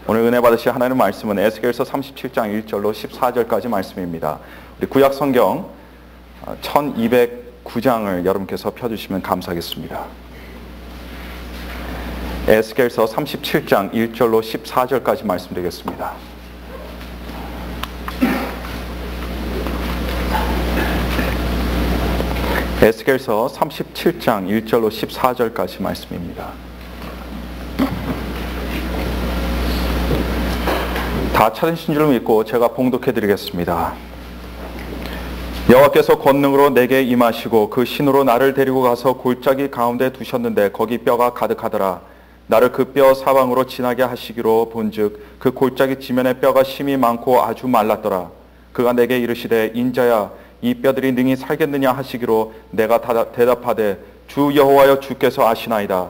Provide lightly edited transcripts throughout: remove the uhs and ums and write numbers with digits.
오늘 은혜 받으실 하나님의 말씀은 에스겔서 37장 1절로 14절까지 말씀입니다. 우리 구약 성경 1209장을 여러분께서 펴주시면 감사하겠습니다. 에스겔서 37장 1절로 14절까지 말씀드리겠습니다. 에스겔서 37장 1절로 14절까지 말씀입니다. 다 찾으신 줄 믿고 제가 봉독해 드리겠습니다. 여호와께서 권능으로 내게 임하시고 그 신으로 나를 데리고 가서 골짜기 가운데 두셨는데 거기 뼈가 가득하더라. 나를 그 뼈 사방으로 지나게 하시기로 본즉 그 골짜기 지면에 뼈가 심이 많고 아주 말랐더라. 그가 내게 이르시되 인자야 이 뼈들이 능히 살겠느냐 하시기로 내가 대답하되 주 여호와여 주께서 아시나이다.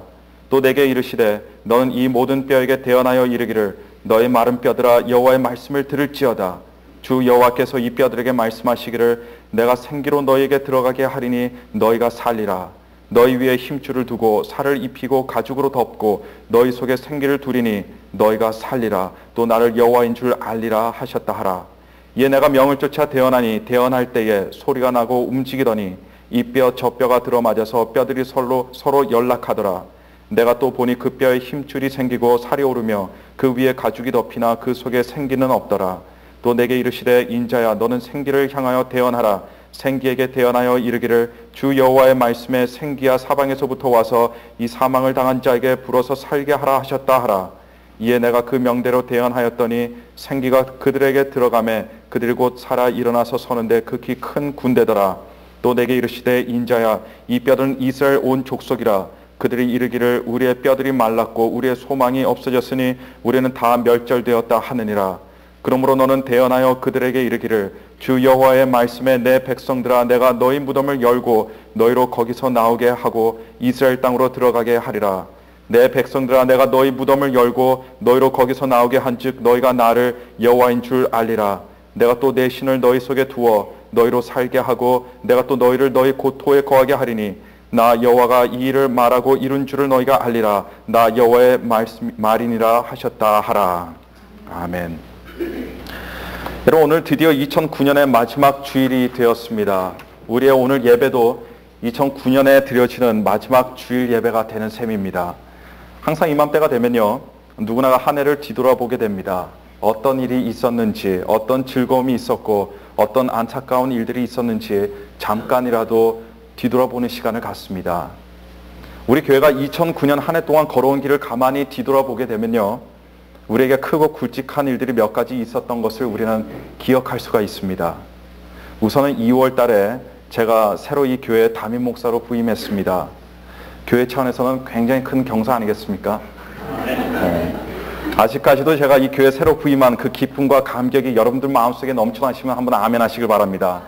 또 내게 이르시되 너는 이 모든 뼈에게 대언하여 이르기를 너의 마른 뼈들아 여호와의 말씀을 들을지어다. 주 여호와께서 이 뼈들에게 말씀하시기를 내가 생기로 너희에게 들어가게 하리니 너희가 살리라. 너희 위에 힘줄을 두고 살을 입히고 가죽으로 덮고 너희 속에 생기를 두리니 너희가 살리라. 또 나를 여호와인 줄 알리라 하셨다 하라. 이에 내가 명을 쫓아 대언하니 대언할 때에 소리가 나고 움직이더니 이 뼈 저 뼈가 들어맞아서 뼈들이 서로 연락하더라. 내가 또 보니 그 뼈에 힘줄이 생기고 살이 오르며 그 위에 가죽이 덮이나 그 속에 생기는 없더라. 또 내게 이르시되 인자야 너는 생기를 향하여 대언하라. 생기에게 대언하여 이르기를 주 여호와의 말씀에 생기야 사방에서부터 와서 이 사망을 당한 자에게 불어서 살게 하라 하셨다 하라. 이에 내가 그 명대로 대언하였더니 생기가 그들에게 들어가매 그들이 곧 살아 일어나서 서는데 극히 큰 군대더라. 또 내게 이르시되 인자야 이 뼈들은 이스라엘 온 족속이라. 그들이 이르기를 우리의 뼈들이 말랐고 우리의 소망이 없어졌으니 우리는 다 멸절되었다 하느니라. 그러므로 너는 대언하여 그들에게 이르기를 주 여호와의 말씀에 내 백성들아 내가 너희 무덤을 열고 너희로 거기서 나오게 하고 이스라엘 땅으로 들어가게 하리라. 내 백성들아 내가 너희 무덤을 열고 너희로 거기서 나오게 한즉 너희가 나를 여호와인 줄 알리라. 내가 또 내 신을 너희 속에 두어 너희로 살게 하고 내가 또 너희를 너희 고토에 거하게 하리니 나 여호와가 이 일을 말하고 이룬 줄을 너희가 알리라. 나 여호와의 말이니라 하셨다 하라. 아멘. 여러분 오늘 드디어 2009년의 마지막 주일이 되었습니다. 우리의 오늘 예배도 2009년에 드려지는 마지막 주일 예배가 되는 셈입니다. 항상 이맘때가 되면요 누구나가 한 해를 뒤돌아보게 됩니다. 어떤 일이 있었는지, 어떤 즐거움이 있었고 어떤 안타까운 일들이 있었는지 잠깐이라도 뒤돌아보는 시간을 갖습니다. 우리 교회가 2009년 한 해 동안 걸어온 길을 가만히 뒤돌아보게 되면요 우리에게 크고 굵직한 일들이 몇 가지 있었던 것을 우리는 기억할 수가 있습니다. 우선은 2월 달에 제가 새로 이 교회에 담임 목사로 부임했습니다. 교회 차원에서는 굉장히 큰 경사 아니겠습니까? 네. 아직까지도 제가 이 교회 새로 부임한 그 기쁨과 감격이 여러분들 마음속에 넘쳐나시면 한번 아멘 하시길 바랍니다.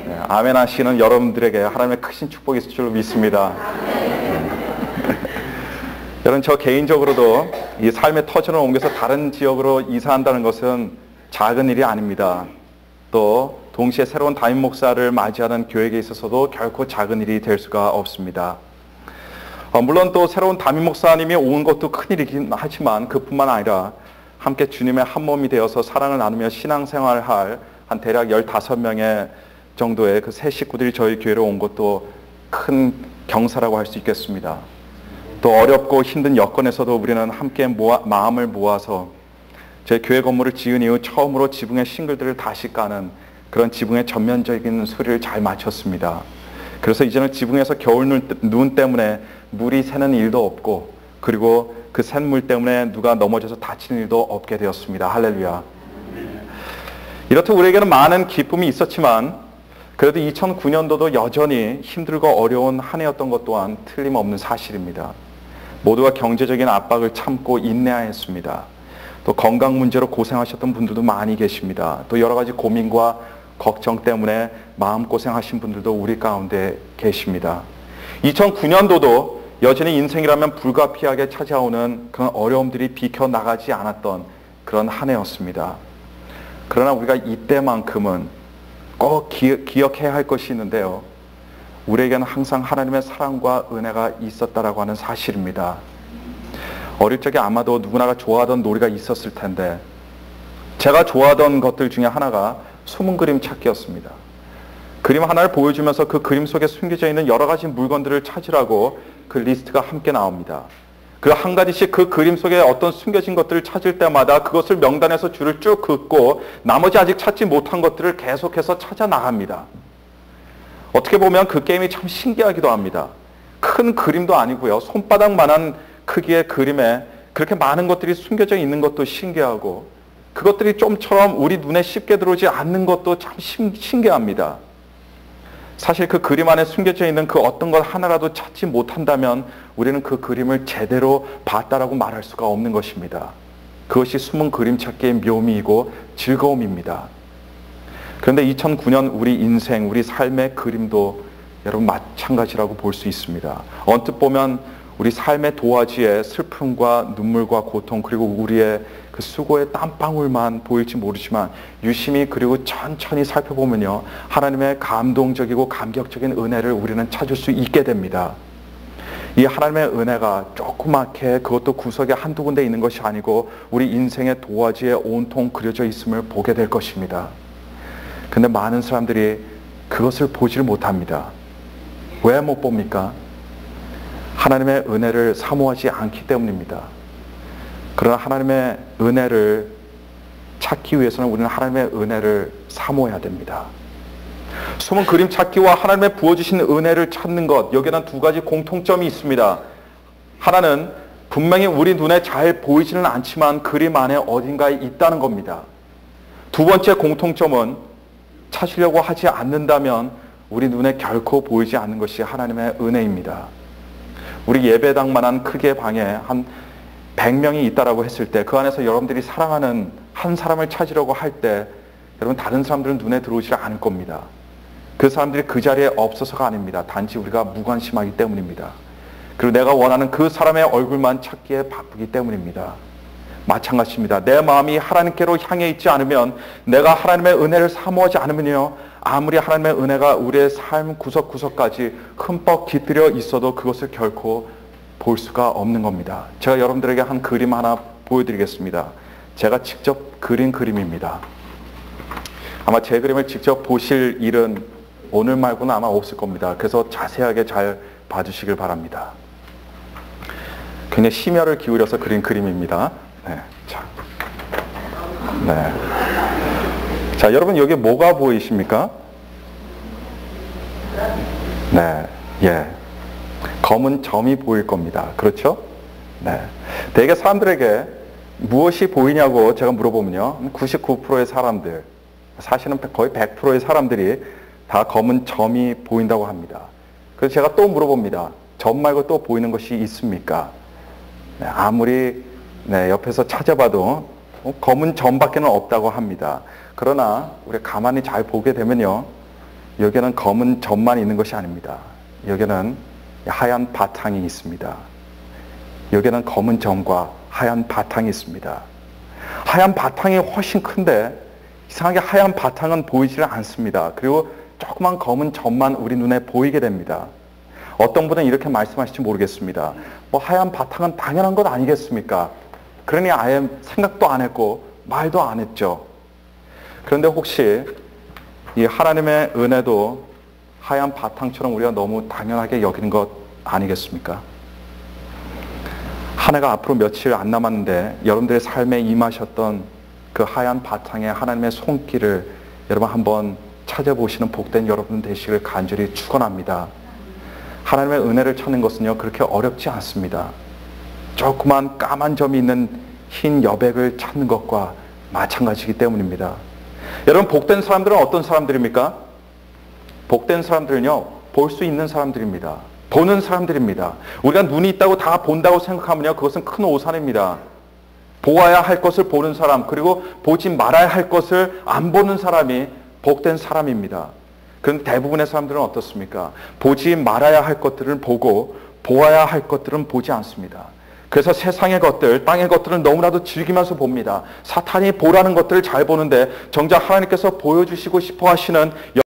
네. 아멘 하시는 여러분들에게 하나님의 크신 축복이 있을 줄로 믿습니다. 여러분 저 개인적으로도 이 삶의 터전을 옮겨서 다른 지역으로 이사한다는 것은 작은 일이 아닙니다. 또 동시에 새로운 담임 목사를 맞이하는 교회에 있어서도 결코 작은 일이 될 수가 없습니다. 물론 또 새로운 담임 목사님이 온 것도 큰일이긴 하지만 그뿐만 아니라 함께 주님의 한 몸이 되어서 사랑을 나누며 신앙생활을 할 한 대략 15명의 정도의 그 새 식구들이 저희 교회로 온 것도 큰 경사라고 할 수 있겠습니다. 또 어렵고 힘든 여건에서도 우리는 함께 마음을 모아서 제 교회 건물을 지은 이후 처음으로 지붕의 싱글들을 다시 까는 그런 지붕의 전면적인 수리를 잘 마쳤습니다. 그래서 이제는 지붕에서 겨울 눈 때문에 물이 새는 일도 없고 그리고 그 샘물 때문에 누가 넘어져서 다치는 일도 없게 되었습니다. 할렐루야. 이렇듯 우리에게는 많은 기쁨이 있었지만 그래도 2009년도도 여전히 힘들고 어려운 한 해였던 것 또한 틀림없는 사실입니다. 모두가 경제적인 압박을 참고 인내하였습니다. 또 건강 문제로 고생하셨던 분들도 많이 계십니다. 또 여러 가지 고민과 걱정 때문에 마음고생하신 분들도 우리 가운데 계십니다. 2009년도도 여전히 인생이라면 불가피하게 찾아오는 그런 어려움들이 비켜나가지 않았던 그런 한 해였습니다. 그러나 우리가 이때만큼은 꼭 기억해야 할 것이 있는데요. 우리에게는 항상 하나님의 사랑과 은혜가 있었다라고 하는 사실입니다. 어릴 적에 아마도 누구나가 좋아하던 놀이가 있었을 텐데 제가 좋아하던 것들 중에 하나가 숨은 그림 찾기였습니다. 그림 하나를 보여주면서 그 그림 속에 숨겨져 있는 여러 가지 물건들을 찾으라고 그 리스트가 함께 나옵니다. 그 한 가지씩 그 그림 속에 어떤 숨겨진 것들을 찾을 때마다 그것을 명단에서 줄을 쭉 긋고 나머지 아직 찾지 못한 것들을 계속해서 찾아 나갑니다. 어떻게 보면 그 게임이 참 신기하기도 합니다. 큰 그림도 아니고요. 손바닥만한 크기의 그림에 그렇게 많은 것들이 숨겨져 있는 것도 신기하고 그것들이 좀처럼 우리 눈에 쉽게 들어오지 않는 것도 참 신기합니다. 사실 그 그림 안에 숨겨져 있는 그 어떤 것 하나라도 찾지 못한다면 우리는 그 그림을 제대로 봤다라고 말할 수가 없는 것입니다. 그것이 숨은 그림 찾기의 묘미이고 즐거움입니다. 그런데 2009년 우리 인생, 우리 삶의 그림도 여러분 마찬가지라고 볼 수 있습니다. 언뜻 보면 우리 삶의 도화지에 슬픔과 눈물과 고통 그리고 우리의 그 수고의 땀방울만 보일지 모르지만 유심히 그리고 천천히 살펴보면요, 하나님의 감동적이고 감격적인 은혜를 우리는 찾을 수 있게 됩니다. 이 하나님의 은혜가 조그맣게 그것도 구석에 한두 군데 있는 것이 아니고 우리 인생의 도화지에 온통 그려져 있음을 보게 될 것입니다. 근데 많은 사람들이 그것을 보지를 못합니다. 왜 못 봅니까? 하나님의 은혜를 사모하지 않기 때문입니다. 그러나 하나님의 은혜를 찾기 위해서는 우리는 하나님의 은혜를 사모해야 됩니다. 숨은 그림 찾기와 하나님의 부어주신 은혜를 찾는 것, 여기에는 두 가지 공통점이 있습니다. 하나는 분명히 우리 눈에 잘 보이지는 않지만 그림 안에 어딘가에 있다는 겁니다. 두 번째 공통점은 찾으려고 하지 않는다면 우리 눈에 결코 보이지 않는 것이 하나님의 은혜입니다. 우리 예배당만한 크기의 방에 한 100명이 있다라고 했을 때 그 안에서 여러분들이 사랑하는 한 사람을 찾으려고 할 때 여러분 다른 사람들은 눈에 들어오지 않을 겁니다. 그 사람들이 그 자리에 없어서가 아닙니다. 단지 우리가 무관심하기 때문입니다. 그리고 내가 원하는 그 사람의 얼굴만 찾기에 바쁘기 때문입니다. 마찬가지입니다. 내 마음이 하나님께로 향해 있지 않으면, 내가 하나님의 은혜를 사모하지 않으면요, 아무리 하나님의 은혜가 우리의 삶 구석구석까지 흠뻑 깃들여 있어도 그것을 결코 볼 수가 없는 겁니다. 제가 여러분들에게 한 그림 하나 보여드리겠습니다. 제가 직접 그린 그림입니다. 아마 제 그림을 직접 보실 일은 오늘 말고는 아마 없을 겁니다. 그래서 자세하게 잘 봐주시길 바랍니다. 굉장히 심혈을 기울여서 그린 그림입니다. 네, 자, 네. 자, 여러분 여기 뭐가 보이십니까? 네, 예, 검은 점이 보일 겁니다. 그렇죠? 네. 대개 사람들에게 무엇이 보이냐고 제가 물어보면요, 99%의 사람들, 사실은 거의 100%의 사람들이 다 검은 점이 보인다고 합니다. 그래서 제가 또 물어봅니다. 점 말고 또 보이는 것이 있습니까? 네, 아무리 옆에서 찾아봐도 검은 점밖에는 없다고 합니다. 그러나 우리 가만히 잘 보게 되면요, 여기에는 검은 점만 있는 것이 아닙니다. 여기에는 하얀 바탕이 있습니다. 여기에는 검은 점과 하얀 바탕이 있습니다. 하얀 바탕이 훨씬 큰데 이상하게 하얀 바탕은 보이지를 않습니다. 그리고 조그만 검은 점만 우리 눈에 보이게 됩니다. 어떤 분은 이렇게 말씀하실지 모르겠습니다. 뭐 하얀 바탕은 당연한 것 아니겠습니까? 그러니 아예 생각도 안 했고 말도 안 했죠. 그런데 혹시 이 하나님의 은혜도 하얀 바탕처럼 우리가 너무 당연하게 여기는 것 아니겠습니까? 한 해가 앞으로 며칠 안 남았는데 여러분들의 삶에 임하셨던 그 하얀 바탕에 하나님의 손길을 여러분 한번 찾아보시는 복된 여러분 되시길 간절히 축원합니다. 하나님의 은혜를 찾는 것은요, 그렇게 어렵지 않습니다. 조그만 까만 점이 있는 흰 여백을 찾는 것과 마찬가지이기 때문입니다. 여러분, 복된 사람들은 어떤 사람들입니까? 복된 사람들은요, 볼 수 있는 사람들입니다. 보는 사람들입니다. 우리가 눈이 있다고 다 본다고 생각하면요, 그것은 큰 오산입니다. 보아야 할 것을 보는 사람, 그리고 보지 말아야 할 것을 안 보는 사람이 복된 사람입니다. 그런데 대부분의 사람들은 어떻습니까? 보지 말아야 할 것들을 보고 보아야 할 것들은 보지 않습니다. 그래서 세상의 것들, 땅의 것들은 너무나도 즐기면서 봅니다. 사탄이 보라는 것들을 잘 보는데 정작 하나님께서 보여주시고 싶어 하시는